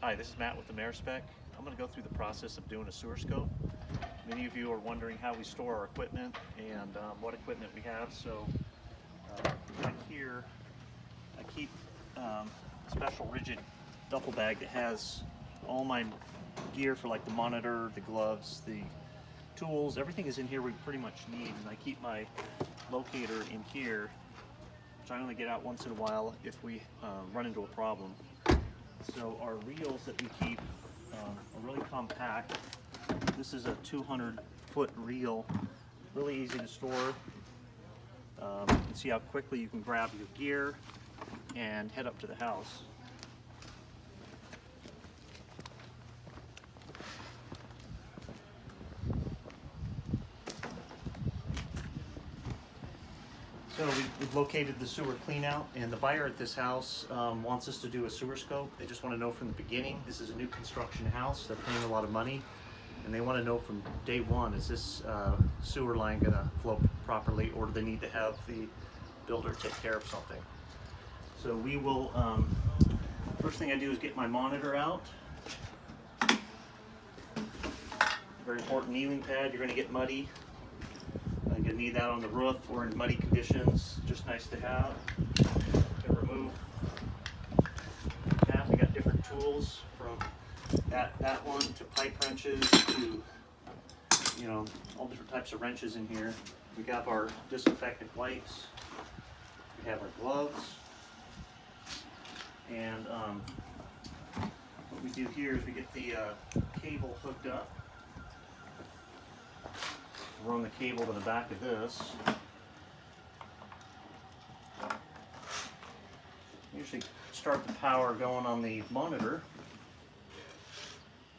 Hi, this is Matt with AmeriSpec. I'm going to go through the process of doing a sewer scope. Many of you are wondering how we store our equipment and what equipment we have. So back here, I keep a special rigid duffel bag that has all my gear for like the monitor, the gloves, the tools. Everything is in here we pretty much need. And I keep my locator in here, which I only get out once in a while if we run into a problem. So our reels that we keep are really compact. This is a 200-foot reel, really easy to store. You can see how quickly you can grab your gear and head up to the house. So we've located the sewer cleanout, and the buyer at this house wants us to do a sewer scope. They just want to know from the beginning, this is a new construction house, they're paying a lot of money, and they want to know from day one, is this sewer line going to flow properly, or do they need to have the builder take care of something? So we will, first thing I do is get my monitor out. Very important kneeling pad, you're going to get muddy. You're going to need that on the roof or in muddy conditions, just nice to have. To remove cap, we got different tools from that one to pipe wrenches to, you know, all different types of wrenches in here. We got our disinfectant wipes, we have our gloves, and what we do here is we get the cable hooked up. Run the cable to the back of this. Usually start the power going on the monitor,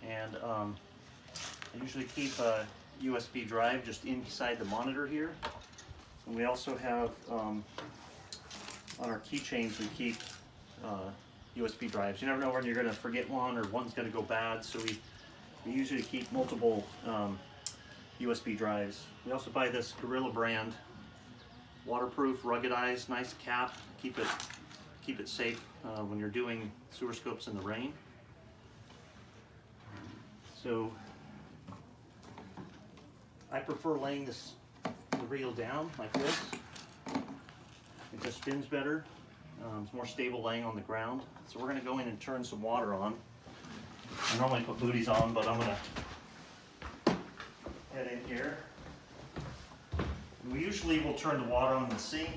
and I usually keep a USB drive just inside the monitor here. And we also have on our keychains we keep USB drives. You never know when you're going to forget one or one's going to go bad, so we usually keep multiple USB drives. We also buy this Gorilla brand, waterproof, ruggedized, nice cap. Keep it safe when you're doing sewer scopes in the rain. So I prefer laying the reel down like this. It just spins better. It's more stable laying on the ground. So we're going to go in and turn some water on. I normally put booties on, but I'm going to head in here. We usually will turn the water on in the sink.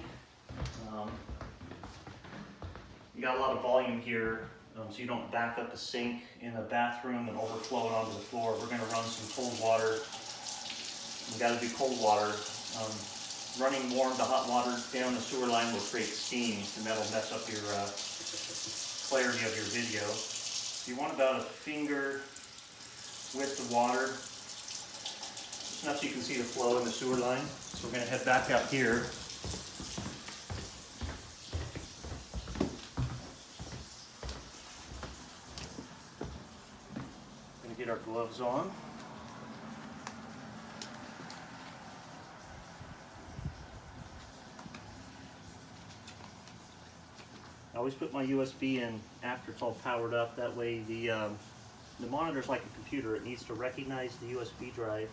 You got a lot of volume here, so you don't back up the sink in the bathroom and overflow it onto the floor. We're going to run some cold water. We got to do cold water. Running warm to hot water down the sewer line will create steam, and that'll mess up your clarity of your video. You want about a finger width of water, just enough so you can see the flow in the sewer line. So we're going to head back out here. Going to get our gloves on. I always put my USB in after it's all powered up. That way the monitor's like a computer. It needs to recognize the USB drive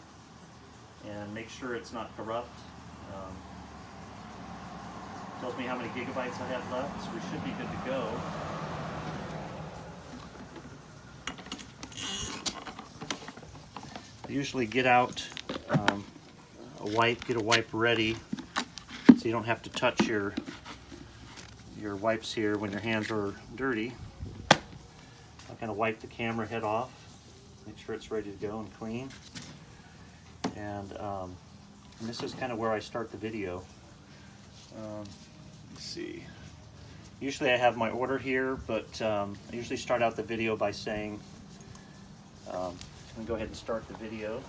and make sure it's not corrupt. Tells me how many gigabytes I have left, so we should be good to go. I usually get out get a wipe ready so you don't have to touch your wipes here when your hands are dirty. I'll kind of wipe the camera head off, make sure it's ready to go and clean. And this is kind of where I start the video. Let's see. Usually I have my order here, but I usually start out the video by saying, I'm going to go ahead and start the video.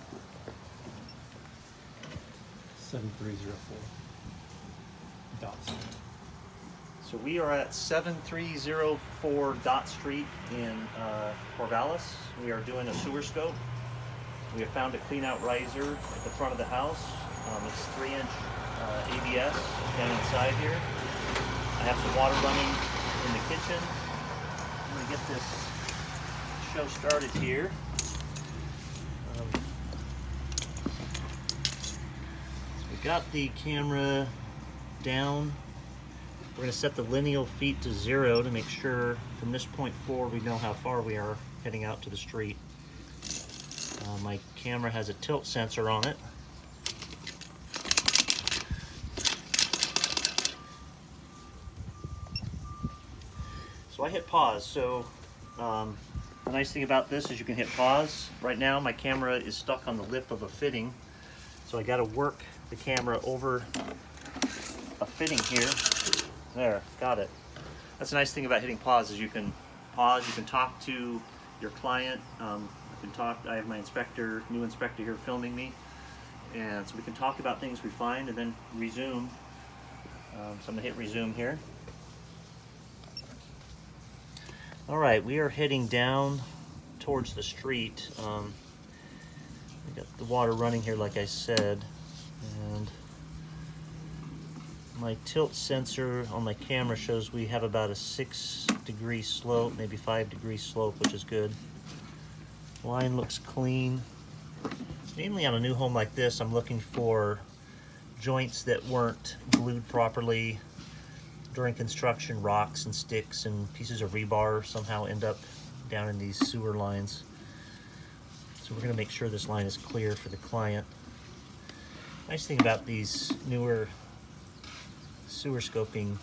7304 Dot. So we are at 7304 Dot Street in Corvallis. We are doing a sewer scope. We have found a clean out riser at the front of the house. It's 3-inch ABS down inside here. I have some water running in the kitchen. I'm going to get this show started here. So we got the camera down. We're going to set the lineal feet to 0 to make sure from this point forward we know how far we are heading out to the street. My camera has a tilt sensor on it. So I hit pause. So the nice thing about this is you can hit pause. Right now my camera is stuck on the lip of a fitting, so I got to work the camera over a fitting here. There, got it. That's the nice thing about hitting pause is you can pause, you can talk to your client. I have my new inspector here filming me, and so we can talk about things we find and then resume. So I'm gonna hit resume here. All right, we are heading down towards the street. We got the water running here, like I said, and my tilt sensor on my camera shows we have about a 6-degree slope, maybe 5-degree slope, which is good. Line looks clean. Mainly on a new home like this, I'm looking for joints that weren't glued properly during construction. Rocks and sticks and pieces of rebar somehow end up down in these sewer lines. So we're going to make sure this line is clear for the client. Nice thing about these newer sewer scoping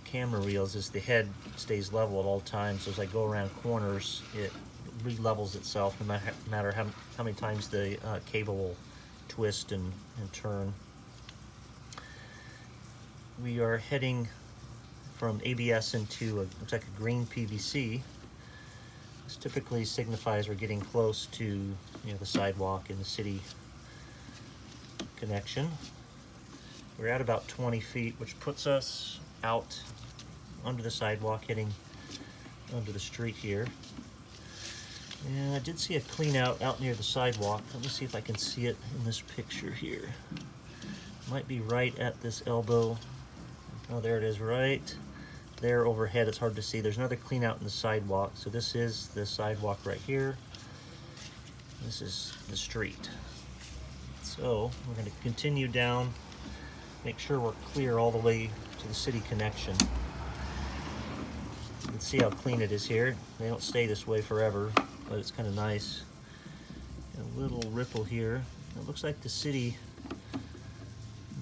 camera reels is the head stays level at all times. So as I go around corners, it re-levels itself no matter how many times the cable will twist and turn. We are heading from ABS into looks like a green PVC. This typically signifies we're getting close to the sidewalk in the city connection. We're at about 20 feet, which puts us out under the sidewalk, heading under the street here. And I did see a clean out near the sidewalk. Let me see if I can see it in this picture here. Might be right at this elbow. Oh, there it is, right there overhead. It's hard to see. There's another clean out in the sidewalk. So this is the sidewalk right here. This is the street. So we're going to continue down, make sure we're clear all the way to the city connection. You can see how clean it is here. They don't stay this way forever, but it's kind of nice. A little ripple here. It looks like the city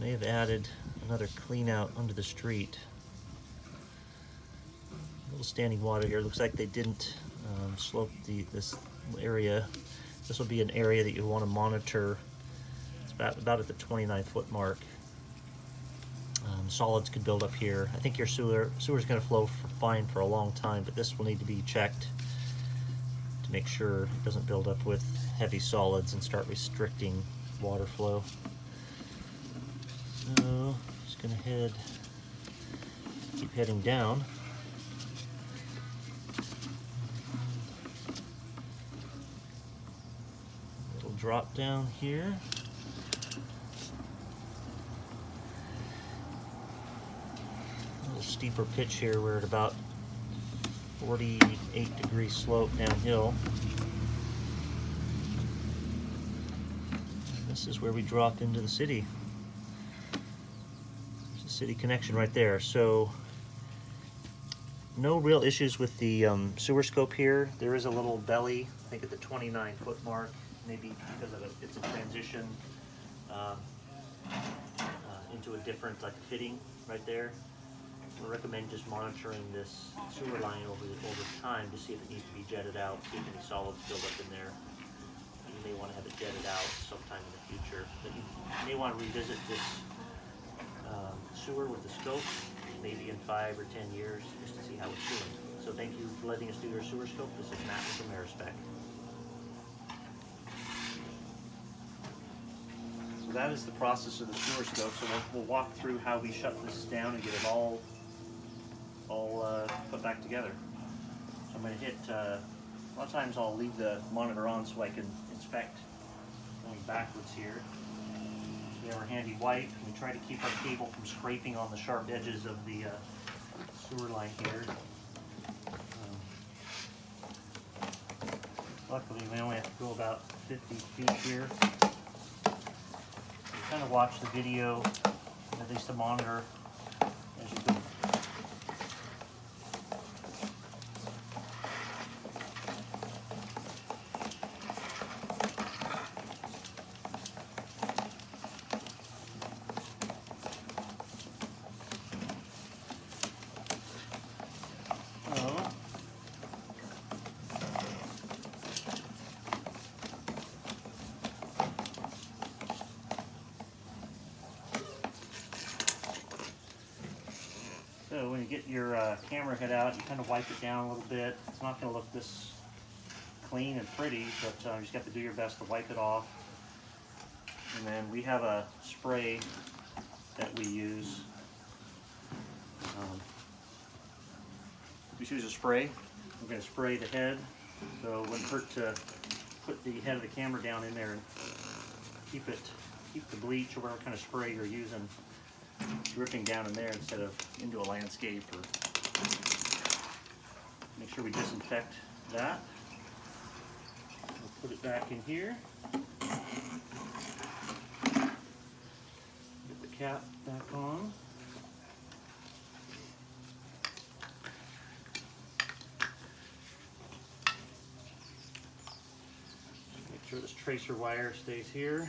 may have added another clean out under the street. A little standing water here. Looks like they didn't slope this area. This will be an area that you want to monitor. It's about at the 29-foot mark. Solids could build up here. I think your sewer's going to flow fine for a long time, but this will need to be checked to make sure it doesn't build up with heavy solids and start restricting water flow. So just going to keep heading down. Little drop down here. Steeper pitch here. We're at about 48-degree slope downhill. This is where we drop into the city. There's the city connection right there. So no real issues with the sewer scope here. There is a little belly, I think at the 29-foot mark, maybe because of it's a transition into a different fitting right there. I recommend just monitoring this sewer line over time to see if it needs to be jetted out, see if any solids build up in there. You may want to have it jetted out sometime in the future. But you may want to revisit this sewer with the scope, maybe in 5 or 10 years, just to see how it's doing. So thank you for letting us do your sewer scope. This is Matt with AmeriSpec. So that is the process of the sewer scope. So we'll walk through how we shut this down and get it all put back together. So I'm going to hit, a lot of times I'll leave the monitor on so I can inspect going backwards here. We have our handy wipe. We try to keep our cable from scraping on the sharp edges of the sewer line here. Luckily, we only have to go about 50 feet here. Kind of watch the video, at least the monitor, as you go. So when you get your camera head out, you kind of wipe it down a little bit. It's not going to look this clean and pretty, but you just have to do your best to wipe it off. And then we have a spray that we use. We use a spray. We're going to spray the head, so it wouldn't hurt to put the head of the camera down in there and keep the bleach or whatever kind of spray you're using dripping down in there instead of into a landscape. Or make sure we disinfect that. We'll put it back in here. Get the cap back on. Make sure this tracer wire stays here.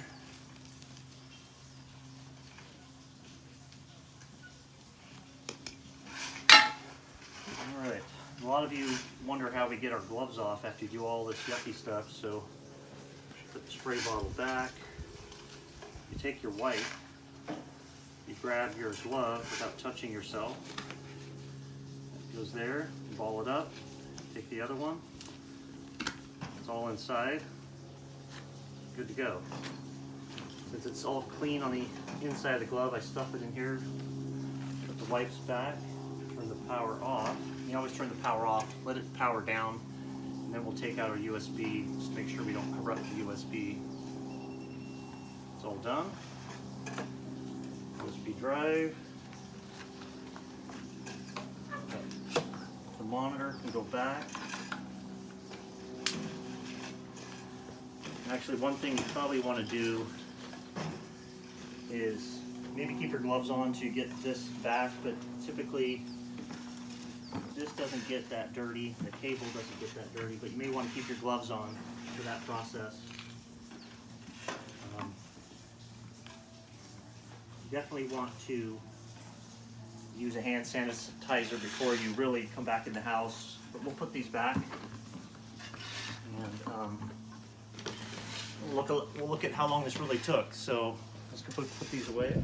A lot of you wonder how we get our gloves off after you do all this yucky stuff, so put the spray bottle back. You take your wipe, you grab your glove without touching yourself. It goes there, you ball it up, take the other one. It's all inside. Good to go. Since it's all clean on the inside of the glove, I stuff it in here, put the wipes back, turn the power off. You always turn the power off, let it power down, and then we'll take out our USB just to make sure we don't corrupt the USB. It's all done. USB drive. The monitor can go back. Actually, one thing you probably want to do is maybe keep your gloves on to get this back, but typically this doesn't get that dirty, the cable doesn't get that dirty, but you may want to keep your gloves on for that process. You definitely want to use a hand sanitizer before you really come back in the house, but we'll put these back and we'll look at how long this really took. So let's put these away.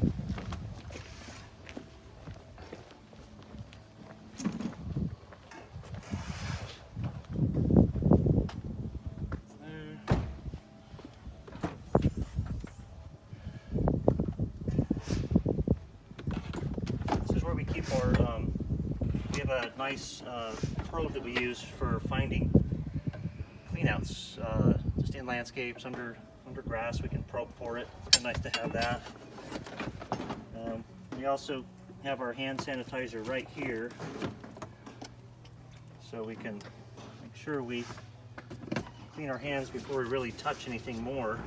We keep our, we have a nice probe that we use for finding cleanouts, just in landscapes, under grass. We can probe for it. It's kind of nice to have that. We also have our hand sanitizer right here, so we can make sure we clean our hands before we really touch anything more.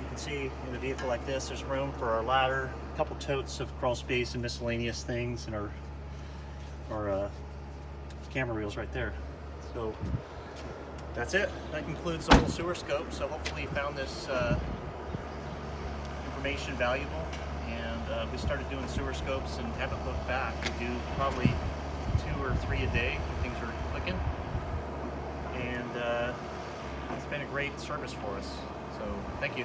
You can see in a vehicle like this, there's room for our ladder, a couple totes of crawl space and miscellaneous things, and our camera reels right there. So that's it. That concludes the whole sewer scope. So hopefully you found this information valuable. And we started doing sewer scopes and haven't looked back. We do probably 2 or 3 a day when things are clicking. And it's been a great service for us. So thank you.